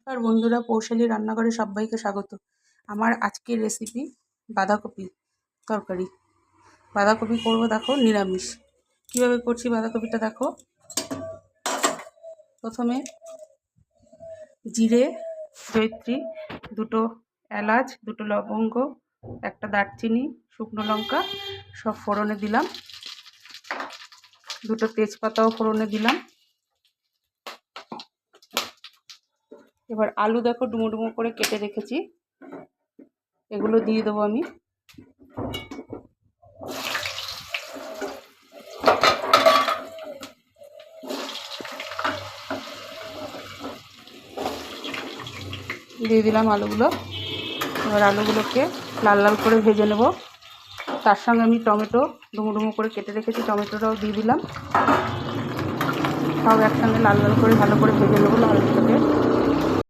নমস্কার বন্ধুরা, পৌশালী রান্নাঘরে সবাইকে স্বাগত। আমার আজকের রেসিপি বাঁধাকপি তরকারি। বাঁধাকপি করব দেখো নিরামিষ। কীভাবে করছি বাঁধাকপিটা দেখো। প্রথমে জিরে, জয়িত্রী, দুটো এলাচ, দুটো লবঙ্গ, একটা দারচিনি, শুকনো লঙ্কা সব ফোড়নে দিলাম। দুটো তেজপাতাও ফোড়নে দিলাম। এবার আলু দেখো ডুমো ডুমো করে কেটে রেখেছি, এগুলো দিয়ে দেবো আমি। দিয়ে দিলাম আলুগুলো। এবার আলুগুলোকে লাল লাল করে ভেজে নেব। তার সঙ্গে আমি টমেটো ডুমো ডুমো করে কেটে রেখেছি, টমেটোটাও দিয়ে দিলাম। সব একসঙ্গে লাল লাল করে ভালো করে ভেজে নেবো আলুগুলোকে।